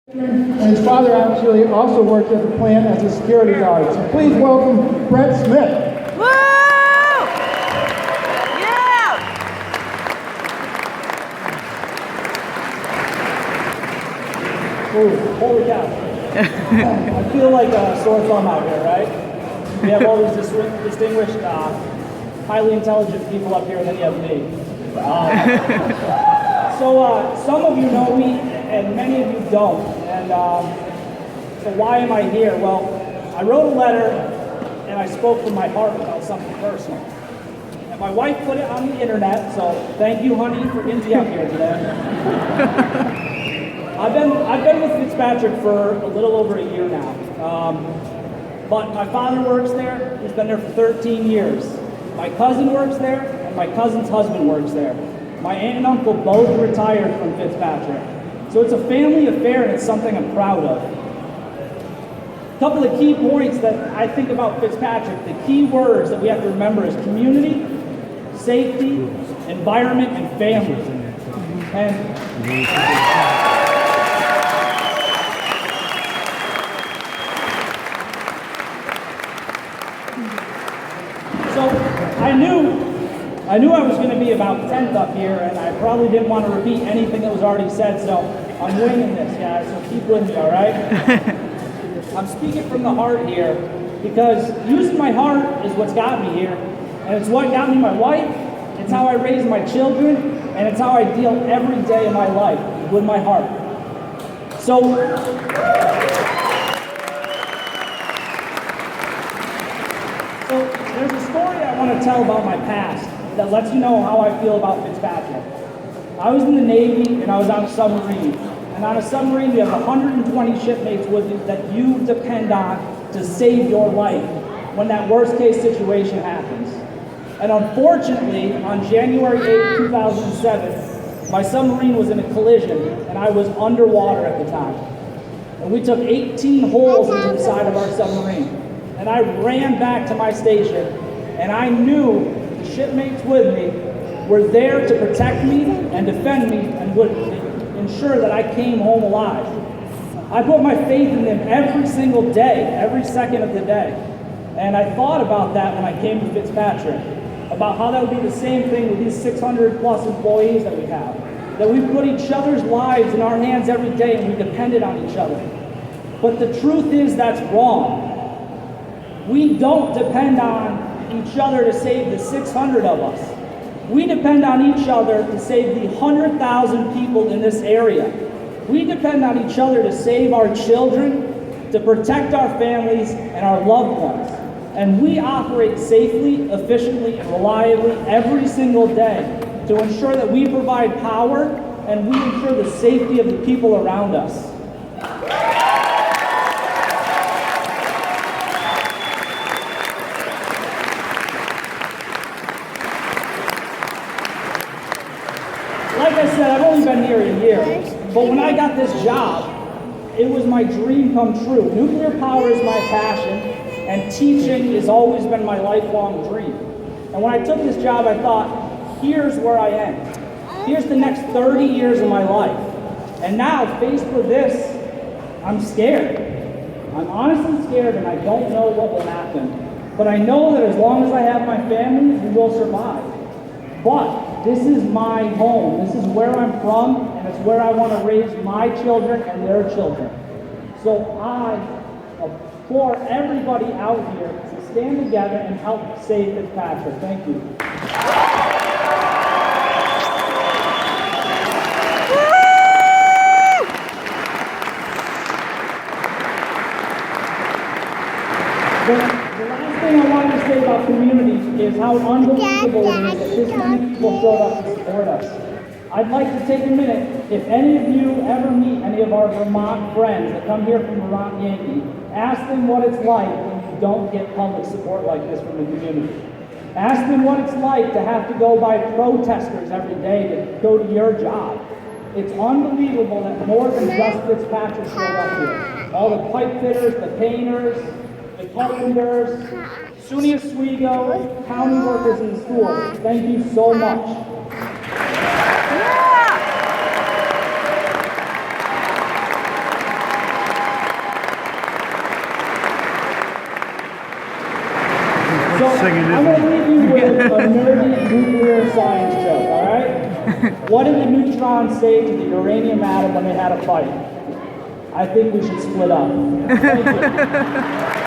And his father actually also worked at the plant as a security guard. So please welcome Brett Smith. Woo! Yeah! Ooh, holy cow. I feel like a sore thumb out here, right? We have all these distinguished, highly intelligent people up here, and then you have me. So some of you know me, and many of you don't. And so why am I here? Well, I wrote a letter, and I spoke from my heart about something personal. And my wife put it on the internet, so thank you, honey, for getting me up here today. I've been with Fitzpatrick for a little over a year now. But my father works there. He's been there for 13 years. My cousin works there, and my cousin's husband works there. My aunt and uncle both retired from Fitzpatrick. So it's a family affair, and it's something I'm proud of. A couple of key points that I think about Fitzpatrick, the key words that we have to remember is community, safety, environment, and family. And so I knew I was going to be about 10th up here, and I probably didn't want to repeat anything that was already said, so I'm winging this, guys, so keep with me, all right? I'm speaking from the heart here, because using my heart is what's got me here, and it's what got me my wife, it's how I raise my children, and it's how I deal every day of my life, with my heart. So there's a story I want to tell about my past that lets you know how I feel about Fitzpatrick. I was in the Navy and I was on a submarine. And on a submarine you have 120 shipmates with you that you depend on to save your life when that worst case situation happens. And unfortunately, on January 8, 2007, my submarine was in a collision and I was underwater at the time. And we took 18 holes into the side of our submarine. And I ran back to my station, and I knew the shipmates with me were there to protect me and defend me and would ensure that I came home alive. I put my faith in them every single day, every second of the day. And I thought about that when I came to Fitzpatrick, about how that would be the same thing with these 600 plus employees that we have. That we put each other's lives in our hands every day and we depended on each other. But the truth is that's wrong. We don't depend on each other to save the 600 of us. We depend on each other to save the 100,000 people in this area. We depend on each other to save our children, to protect our families and our loved ones. And we operate safely, efficiently, and reliably every single day to ensure that we provide power and we ensure the safety of the people around us. Like I said, I've only been here a year, but when I got this job, it was my dream come true. Nuclear power is my passion, and teaching has always been my lifelong dream. And when I took this job, I thought, here's where I am. Here's the next 30 years of my life. And now, faced with this, I'm scared. I'm honestly scared, and I don't know what will happen. But I know that as long as I have my family, we will survive. But this is my home. This is where I'm from, and it's where I want to raise my children and their children. So I implore everybody out here to stand together and help save Fitzpatrick. Thank you. The last thing I wanted to say about community is how unbelievable it is that this many people showed up to support us. I'd like to take a minute, if any of you ever meet any of our Vermont friends that come here from Vermont Yankee, ask them what it's like when you don't get public support like this from the community. Ask them what it's like to have to go by protesters every day to go to your job. It's unbelievable that more than just Fitzpatrick showed up here. All the pipe fitters, the painters, the carpenters, SUNY Oswego, county workers in the schools. Thank you so much. So singing, I'm isn't going to leave you with a nerdy nuclear science joke, all right? What did the neutrons say to the uranium atom when they had a fight? I think we should split up. Thank you.